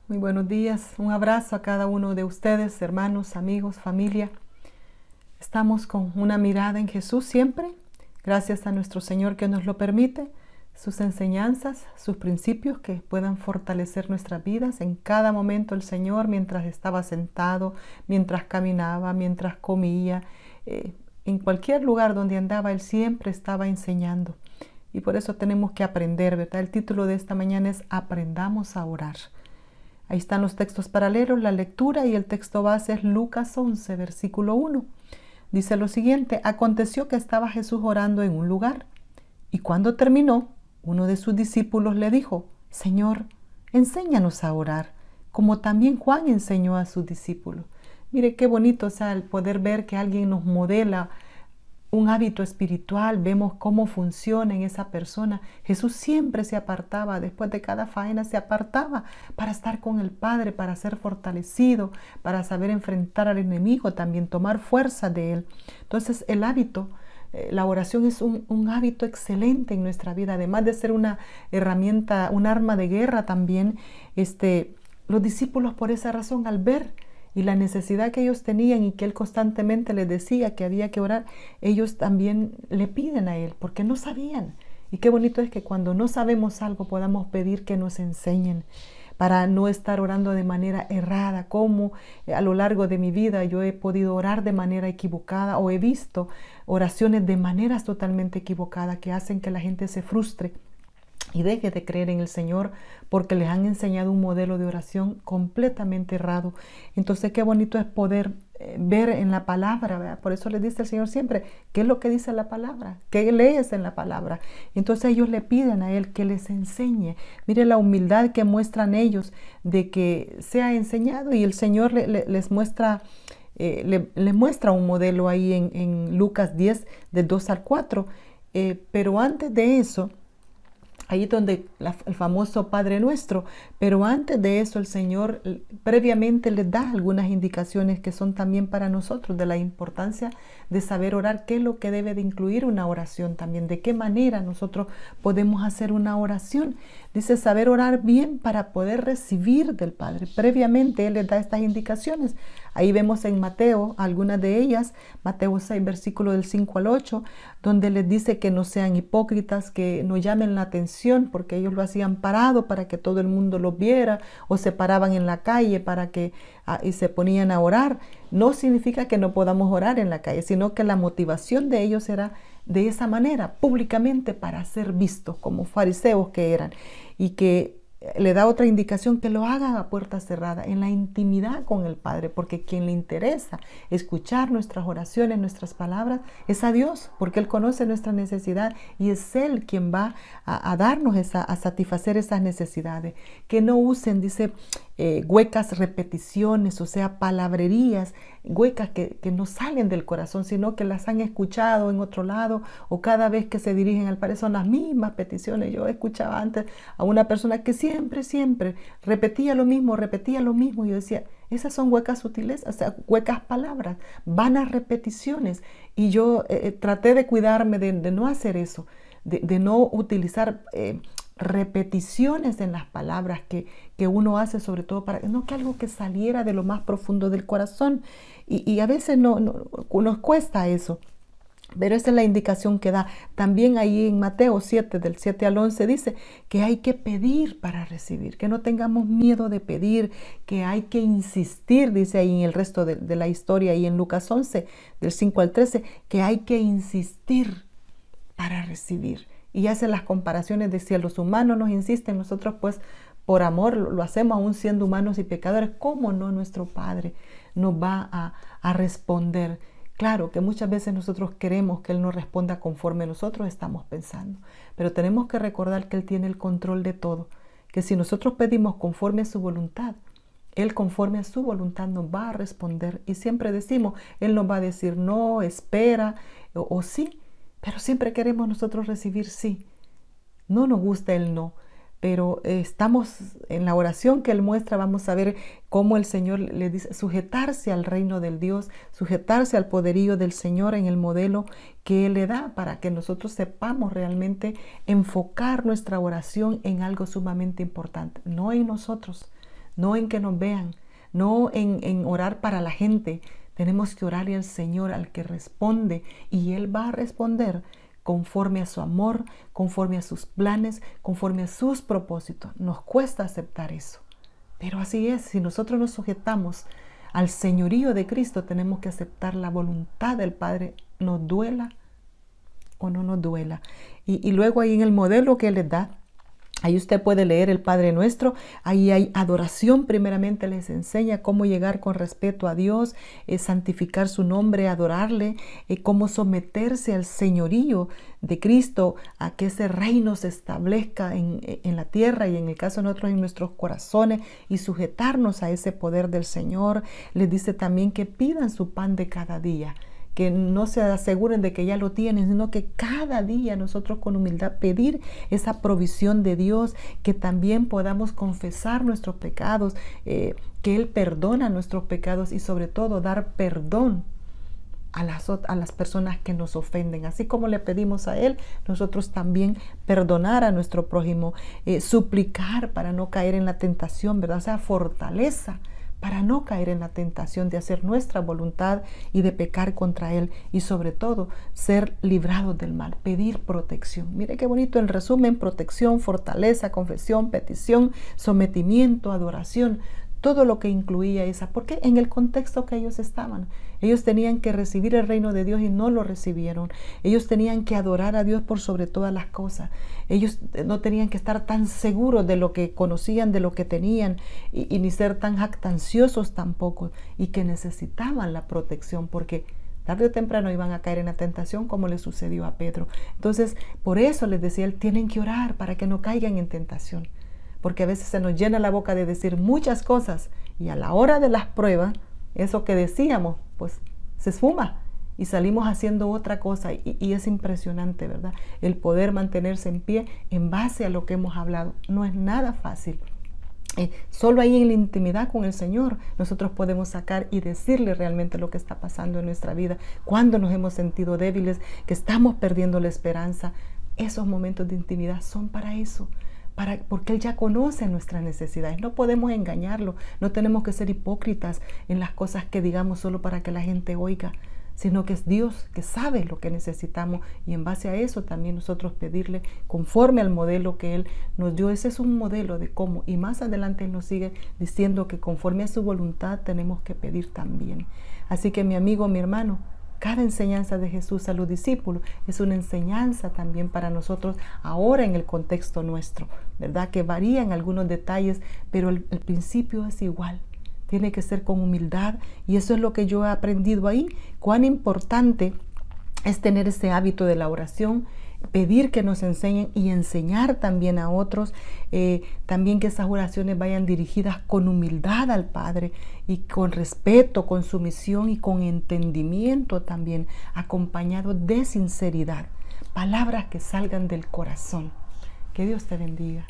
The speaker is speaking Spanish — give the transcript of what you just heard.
Muy buenos días. Un abrazo a cada uno de ustedes, hermanos, amigos, familia. Estamos con una mirada en Jesús siempre, gracias a nuestro Señor que nos lo permite, sus enseñanzas, sus principios que puedan fortalecer nuestras vidas. En cada momento el Señor, mientras estaba sentado, mientras caminaba, mientras comía, en cualquier lugar donde andaba, Él siempre estaba enseñando. Y por eso tenemos que aprender, ¿verdad? El título de esta mañana es Aprendamos a orar. Ahí están los textos paralelos, la lectura, y el texto base es Lucas 11, versículo 1. Dice lo siguiente: aconteció que estaba Jesús orando en un lugar, y cuando terminó, uno de sus discípulos le dijo: Señor, enséñanos a orar, como también Juan enseñó a sus discípulos. Mire qué bonito, o sea, el poder ver que alguien nos modela un hábito espiritual, vemos cómo funciona en esa persona. Jesús siempre se apartaba, después de cada faena se apartaba para estar con el Padre, para ser fortalecido, para saber enfrentar al enemigo, también tomar fuerza de él. Entonces el hábito, la oración es un hábito excelente en nuestra vida, además de ser una herramienta, un arma de guerra también. Los discípulos, por esa razón, al ver y la necesidad que ellos tenían y que Él constantemente les decía que había que orar, ellos también le piden a Él porque no sabían. Y qué bonito es que cuando no sabemos algo podamos pedir que nos enseñen para no estar orando de manera errada, como a lo largo de mi vida yo he podido orar de manera equivocada o he visto oraciones de maneras totalmente equivocadas que hacen que la gente se frustre y deje de creer en el Señor porque les han enseñado un modelo de oración completamente errado. Entonces qué bonito es poder ver en la palabra, ¿verdad? Por eso les dice el Señor siempre, ¿qué es lo que dice la palabra? ¿Qué lees en la palabra? Entonces ellos le piden a Él que les enseñe. Mire la humildad que muestran ellos de que sea enseñado, y el Señor les muestra, les muestra un modelo ahí en Lucas 10, del 2 al 4. Pero antes de eso, ahí es donde el famoso Padre Nuestro, pero antes de eso el Señor previamente les da algunas indicaciones que son también para nosotros, de la importancia de saber orar, qué es lo que debe de incluir una oración también, de qué manera nosotros podemos hacer una oración. Dice saber orar bien para poder recibir del Padre. Previamente Él les da estas indicaciones. Ahí vemos en Mateo algunas de ellas, Mateo 6, versículo del 5 al 8, donde les dice que no sean hipócritas, que no llamen la atención, porque ellos lo hacían parado para que todo el mundo los viera, o se paraban en la calle y se ponían a orar. No significa que no podamos orar en la calle, sino que la motivación de ellos era de esa manera, públicamente, para ser vistos como fariseos que eran, y que le da otra indicación, que lo hagan a puerta cerrada, en la intimidad con el Padre, porque quien le interesa escuchar nuestras oraciones, nuestras palabras, es a Dios, porque Él conoce nuestra necesidad y es Él quien va a darnos a satisfacer esas necesidades. Que no usen, dice, huecas repeticiones, o sea, palabrerías, huecas que no salen del corazón, sino que las han escuchado en otro lado, o cada vez que se dirigen al Padre son las mismas peticiones. Yo escuchaba antes a una persona que siempre repetía lo mismo, y yo decía, esas son huecas sutilezas, o sea, huecas palabras, vanas repeticiones. Y yo traté de cuidarme de no hacer eso, de no utilizar repeticiones en las palabras que uno hace, sobre todo para no que algo que saliera de lo más profundo del corazón, y a veces nos cuesta eso. Pero esa es la indicación que da. También ahí en Mateo 7, del 7 al 11, dice que hay que pedir para recibir, que no tengamos miedo de pedir, que hay que insistir, dice ahí en el resto de la historia, y en Lucas 11, del 5 al 13, que hay que insistir para recibir. Y hace las comparaciones de si a los humanos nos insisten, nosotros pues por amor lo hacemos aún siendo humanos y pecadores. ¿Cómo no nuestro Padre nos va a responder? Claro que muchas veces nosotros queremos que Él nos responda conforme nosotros estamos pensando, pero tenemos que recordar que Él tiene el control de todo, que si nosotros pedimos conforme a su voluntad, Él conforme a su voluntad nos va a responder. Y siempre decimos, Él nos va a decir no, espera o sí, pero siempre queremos nosotros recibir sí. No nos gusta el no, pero estamos en la oración que Él muestra. Vamos a ver cómo el Señor le dice sujetarse al reino del Dios, sujetarse al poderío del Señor en el modelo que Él le da, para que nosotros sepamos realmente enfocar nuestra oración en algo sumamente importante, no en nosotros, no en que nos vean, no en orar para la gente. Tenemos que orarle al Señor, al que responde, y Él va a responder conforme a su amor, conforme a sus planes, conforme a sus propósitos. Nos cuesta aceptar eso, pero así es. Si nosotros nos sujetamos al señorío de Cristo, tenemos que aceptar la voluntad del Padre, nos duela o no nos duela. Y luego ahí en el modelo que Él les da, ahí usted puede leer el Padre Nuestro. Ahí hay adoración. Primeramente les enseña cómo llegar con respeto a Dios, santificar su nombre, adorarle, cómo someterse al señorío de Cristo, a que ese reino se establezca en la tierra y en el caso de nosotros en nuestros corazones, y sujetarnos a ese poder del Señor. Les dice también que pidan su pan de cada día, que no se aseguren de que ya lo tienen, sino que cada día nosotros con humildad pedir esa provisión de Dios, que también podamos confesar nuestros pecados, que Él perdona nuestros pecados y sobre todo dar perdón a las personas que nos ofenden. Así como le pedimos a Él, nosotros también perdonar a nuestro prójimo, suplicar para no caer en la tentación, ¿verdad? O sea, fortaleza para no caer en la tentación de hacer nuestra voluntad y de pecar contra Él, y sobre todo ser librados del mal, pedir protección. Mire qué bonito el resumen: protección, fortaleza, confesión, petición, sometimiento, adoración, todo lo que incluía esa, porque en el contexto que ellos estaban, ellos tenían que recibir el reino de Dios y no lo recibieron. Ellos tenían que adorar a Dios por sobre todas las cosas. Ellos no tenían que estar tan seguros de lo que conocían, de lo que tenían, y ni ser tan jactanciosos tampoco, y que necesitaban la protección, porque tarde o temprano iban a caer en la tentación, como le sucedió a Pedro. Entonces, por eso les decía él, tienen que orar para que no caigan en tentación, porque a veces se nos llena la boca de decir muchas cosas, y a la hora de las pruebas, eso que decíamos, pues se esfuma y salimos haciendo otra cosa, y es impresionante, ¿verdad? El poder mantenerse en pie en base a lo que hemos hablado no es nada fácil. Solo ahí en la intimidad con el Señor nosotros podemos sacar y decirle realmente lo que está pasando en nuestra vida, cuando nos hemos sentido débiles, que estamos perdiendo la esperanza. Esos momentos de intimidad son para eso, porque Él ya conoce nuestras necesidades. No podemos engañarlo, no tenemos que ser hipócritas en las cosas que digamos solo para que la gente oiga, sino que es Dios que sabe lo que necesitamos, y en base a eso también nosotros pedirle conforme al modelo que Él nos dio. Ese es un modelo de cómo, y más adelante Él nos sigue diciendo que conforme a su voluntad tenemos que pedir también. Así que mi amigo, mi hermano, cada enseñanza de Jesús a los discípulos es una enseñanza también para nosotros ahora en el contexto nuestro, ¿verdad? Que varían algunos detalles, pero el principio es igual. Tiene que ser con humildad, y eso es lo que yo he aprendido ahí, cuán importante es tener ese hábito de la oración, pedir que nos enseñen y enseñar también a otros, también que esas oraciones vayan dirigidas con humildad al Padre y con respeto, con sumisión y con entendimiento también, acompañado de sinceridad, palabras que salgan del corazón. Que Dios te bendiga.